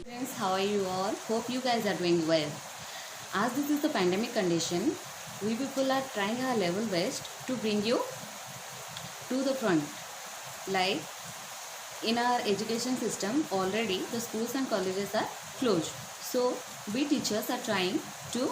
Friends, how are you all? Hope you guys are doing well. As this is the pandemic condition, we people are trying our level best to bring you to the front. Like in our education system, already the schools and colleges are closed. So we teachers are trying to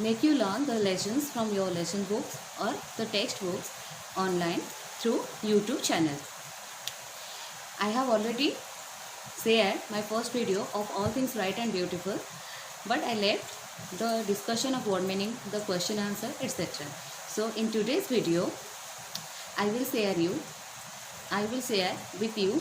make you learn the lessons from your lesson books or the textbooks online through YouTube channel. I have already shared my first video of all things right and beautiful, but I left the discussion of word meaning, the question answer, etc. So in today's video, I will share with you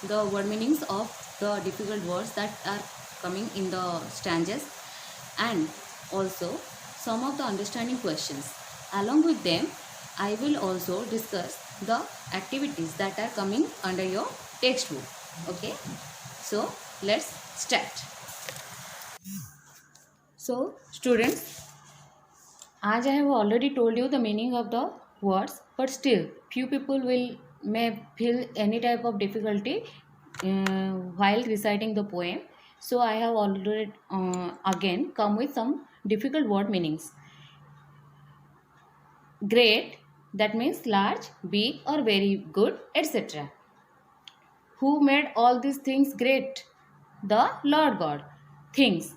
the word meanings of the difficult words that are coming in the stanzas, and also some of the understanding questions. Along with them, I will also discuss the activities that are coming under your textbook. Okay, so let's start. So students, as I have already told you the meaning of the words, but still few people may feel any type of difficulty while reciting the poem. So I have already again come with some difficult word meanings. Great, that means large, big or very good, etc. Who made all these things great? The Lord God. Things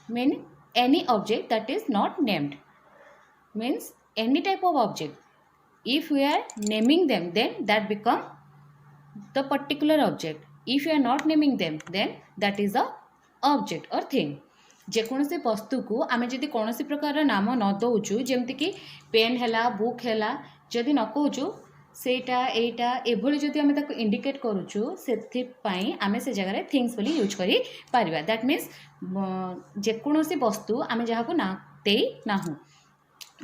mean any object that is not named, means any type of object. If we are naming them, then that become the particular object. If you are not naming them, then that is a object or thing. ଯେକୌଣସି ବସ୍ତୁକୁ ଆମେ ଯଦି କୌଣସି ପ୍ରକାର ନାମ ନ ଦେଉଛୁ, ଯେମିତିକି ପେନ୍ ହେଲା, ବୁକ୍ ହେଲା, ଯଦି ନ କହୁଛୁ ସେଇଟା ଏଇଟା ଏଭଳି ଯଦି ଆମେ ତାକୁ ଇଣ୍ଡିକେଟ୍ କରୁଛୁ, ସେଥିପାଇଁ ଆମେ ସେ ଜାଗାରେ ଥିଙ୍ଗସ୍ ବୋଲି ୟୁଜ୍ କରିପାରିବା. ଦ୍ୟାଟ୍ ମିନ୍ସ ଯେକୌଣସି ବସ୍ତୁ ଆମେ ଯାହାକୁ ନାଁ ଦେଇନାହୁଁ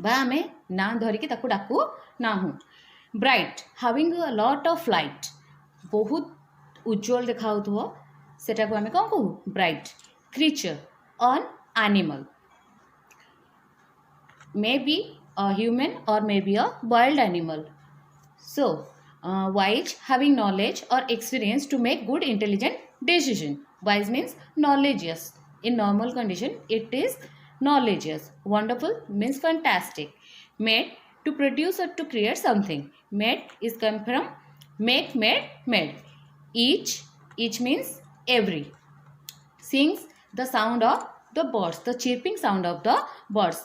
ବା ଆମେ ନାଁ ଧରିକି ତାକୁ ଡାକୁ ନାହୁଁ. ବ୍ରାଇଟ୍, ହାଭିଂ ଅ ଲଟ୍ ଅଫ୍ ଲାଇଟ୍, ବହୁତ ଉଜ୍ଜଳ ଦେଖାଯାଉଥିବ, ସେଟାକୁ ଆମେ କ'ଣ କହୁ? Bright. କ୍ରିଚର୍, an animal, maybe a human or maybe a wild animal. So wise, having knowledge or experience to make good intelligent decision. Wise means knowledgeous. In normal condition it is knowledgeous. Wonderful means fantastic. Made, to produce or to create something. Made is come from make, made, made. Each means every. Sings, the sound of the birds, the chirping sound of the birds.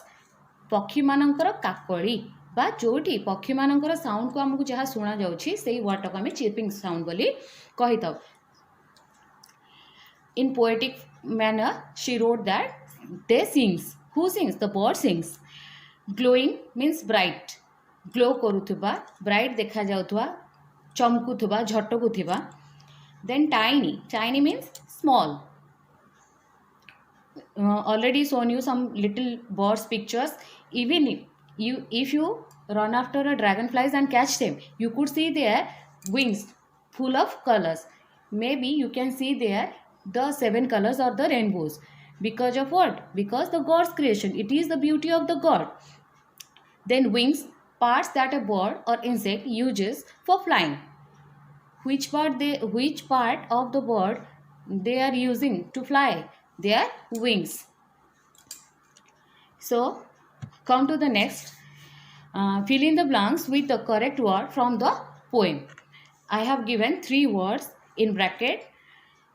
पक्षी मानकर काकड़ी बा जोठी पक्षी मानकर sound को हमको जहाँ सुना जाउछि सेही वर्ड को हमें चिरपिंग साउंड बोली कहि थाउ. In poetic manner she wrote that they sings. Who sings? The bird sings. Glowing means bright. Glow करूथुबा, bright देखा जाउथुबा, चमकुथुबा, झटकुथुबा. Then tiny means small. Already shown you some little birds pictures. Even if you run after a dragonflies and catch them, you could see their wings full of colors. Maybe you can see there the 7 colors or the rainbows. Because of what? Because the God's creation. It is the beauty of the God. Then wings, parts that a bird or insect uses for flying. Which part of the bird they are using to fly? Their wings. So come to the next. Fill in the blanks with the correct word from the poem. I have given 3 words in bracket.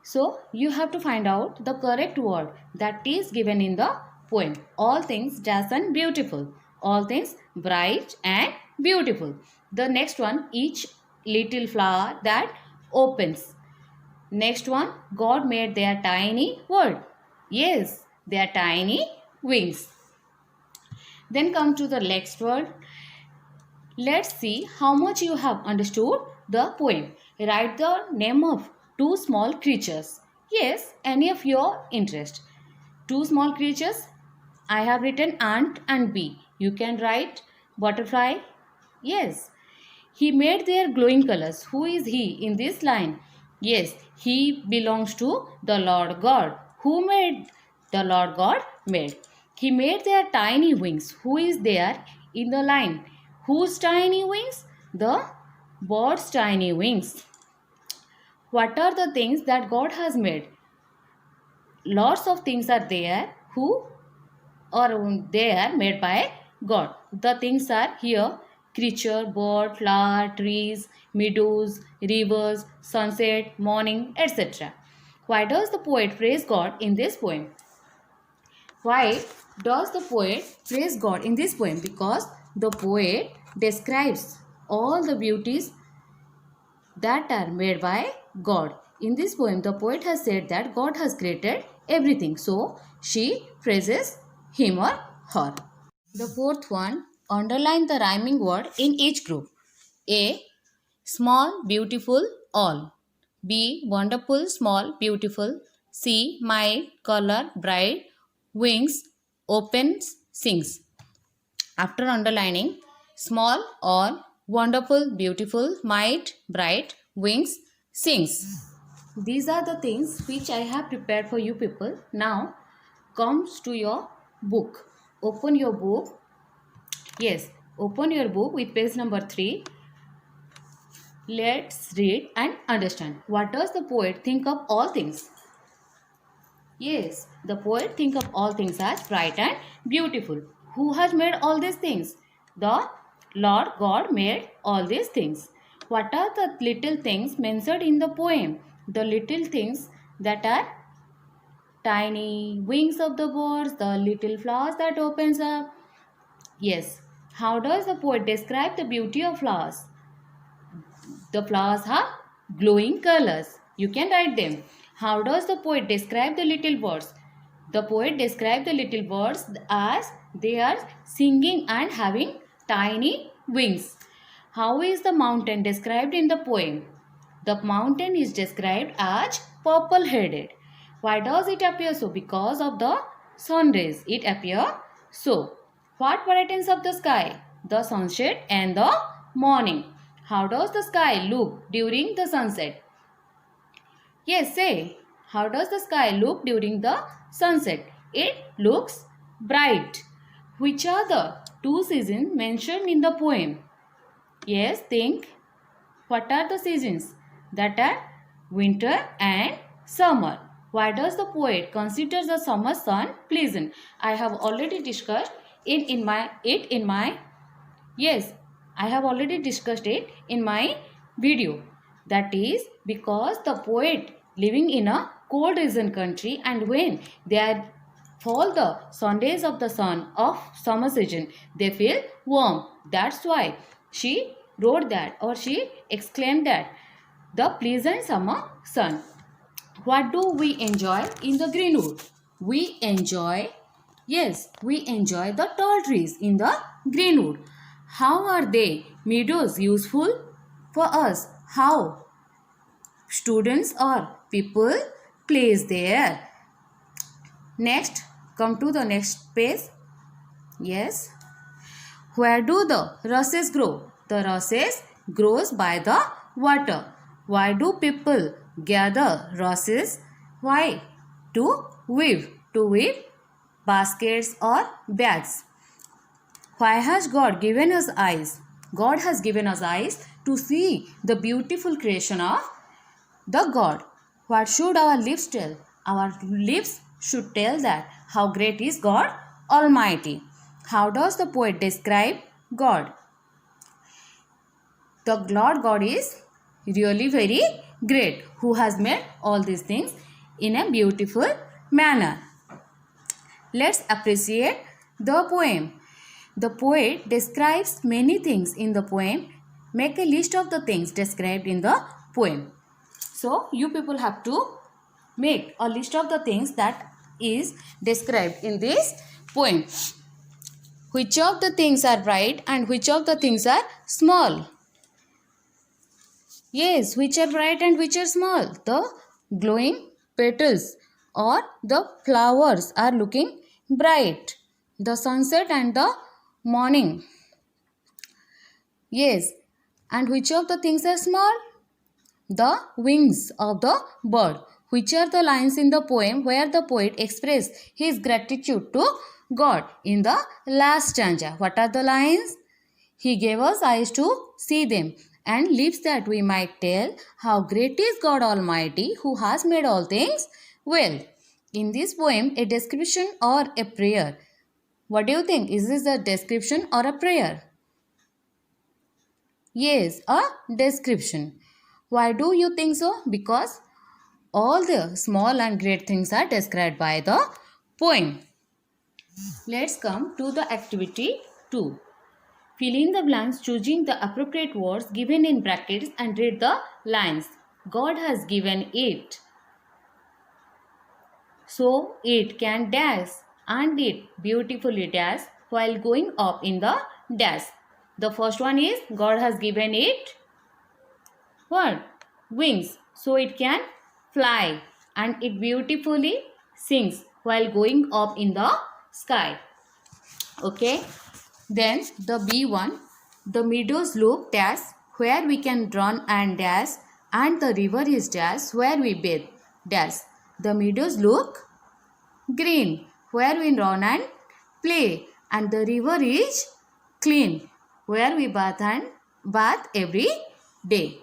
So you have to find out the correct word that is given in the poem. All things dash and beautiful. All things bright and beautiful. The next one, each little flower that opens. Next one, God made their tiny world. Yes, their tiny wings. Then come to the next word. Let's see how much you have understood the poem. Write the name of 2 small creatures. Yes, any of your interest. 2 small creatures. I have written ant and bee. You can write butterfly. Yes. He made their glowing colors. Who is he in this line? Yes, he belongs to the Lord God. Who made? The Lord God made. He made their tiny wings. Who is there in the line? Whose tiny wings? The bird's tiny wings. What are the things that God has made? Lots of things are there who or they are made by God. The things are here: creature, bird, flower, trees, meadows, rivers, sunset, morning, etc. Why does the poet praise God in this poem? Why does the poet praise God in this poem? Because the poet describes all the beauties that are made by God. In this poem, the poet has said that God has created everything. So, she praises him or her. The fourth one, underline the rhyming word in each group. A. Small, beautiful, all. B. Wonderful, small, beautiful. C. Mild, color, bright. Wings, opens, sings. After underlining, small, all, wonderful, beautiful, mild, bright, wings, sings. These are the things which I have prepared for you people. Now comes to your book. Open your book. Yes, open your book with page number 3. Let's read and understand. What does the poet think of all things? Yes, the poet think of all things as bright and beautiful. Who has made all these things? The Lord God made all these things. What are the little things mentioned in the poem? The little things that are tiny wings of the birds, the little flowers that opens up. Yes. How does the poet describe the beauty of flowers? The flowers have glowing colors. You can write them. How does the poet describe the little birds? The poet describes the little birds as they are singing and having tiny wings. How is the mountain described in the poem? The mountain is described as purple-headed. Why does it appear so? Because of the sun rays. It appears so. What brightens up the sky? The sunset and the morning. How does the sky look during the sunset? Yes, say. How does the sky look during the sunset? It looks bright. Which are the two seasons mentioned in the poem? Yes, think. What are the seasons? That are winter and summer. Why does the poet consider the summer sun pleasant? I have already discussed it in my yes, I have already discussed it in my video. That is because the poet living in a cold region country, and when they are fall the Sundays of the sun of summer season, they feel warm. That's why she wrote that, or she exclaimed that the pleasant summer sun. What do we enjoy in the greenwood? We enjoy, yes, we enjoy the tall trees in the greenwood. How are they meadows useful for us? How students or people plays there. Next, come to the next page. Yes. Where do the rushes grow? The rushes grows by the water. Why do people gather rushes? Why? To weave. To weave baskets or bags. Why has God given us eyes? God has given us eyes to see the beautiful creation of the God. What should our lips tell? Our lips should tell that how great is God Almighty. How does the poet describe God? The Lord God is really very great, who has made all these things in a beautiful manner. Let's appreciate the poem. The poet describes many things in the poem. Make a list of the things described in the poem. So, you people have to make a list of the things that is described in this poem. Which of the things are bright and which of the things are small? Yes, which are bright and which are small? The glowing petals or the flowers are looking bright. The sunset and the morning. Yes, and which of the things are small? The wings of the bird. Which are the lines in the poem where the poet expressed his gratitude to God? In the last stanza. What are the lines? He gave us eyes to see them, and lips that we might tell how great is God Almighty who has made all things well. In this poem, a description or a prayer? What do you think? Is this a description or a prayer? Yes, a description. Why do you think so? Because all the small and great things are described by the poem. Let's come to the activity 2. Fill in the blanks choosing the appropriate words given in brackets and read the lines. God has given it, so it can dash, and it beautifully dash while going up in the dash. The first one is God has given it what? Wings, so it can fly, and it beautifully sings while going up in the sky. Okay. Then the B one, the meadows look dash where we can run and dash, and the river is dash where we bathe dash. The meadows look green where we run and play, and the river is clean where we bath every day.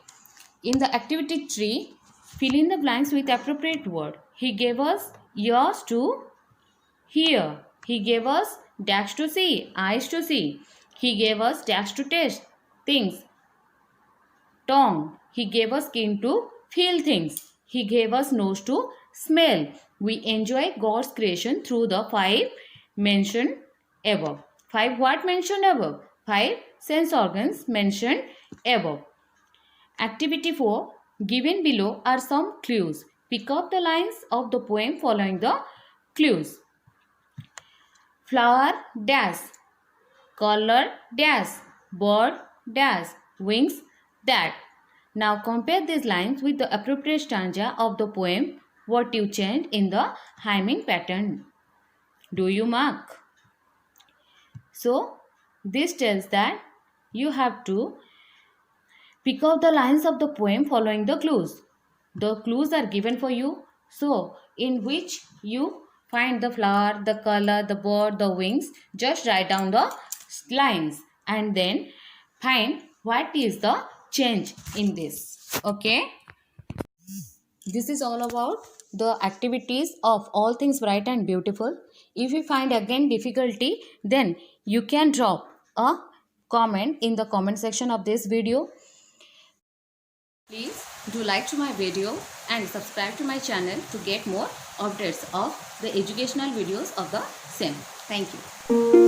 In the activity 3, fill in the blanks with appropriate word. He gave us ears to hear. He gave us dash to see, eyes to see. He gave us dash to taste things, tongue. He gave us skin to feel things. He gave us nose to smell. We enjoy God's creation through the 5 mentioned above. 5 what mentioned above? 5 sense organs mentioned above. Activity 4. Given below are some clues. Pick up the lines of the poem following the clues. Flower dash, color dash, bird dash, wings that. Now compare these lines with the appropriate stanza of the poem. What you change in the hymning pattern? Do you mark? So this tells that you have to pick out the lines of the poem following the clues. The clues are given for you. So in which you find the flower, the color, the bird, the wings. Just write down the lines and then find what is the change in this. Okay. This is all about the activities of all things bright and beautiful. If you find again difficulty, then you can drop a comment in the comment section of this video. Please do like to my video and subscribe to my channel to get more updates of the educational videos of the same. Thank you.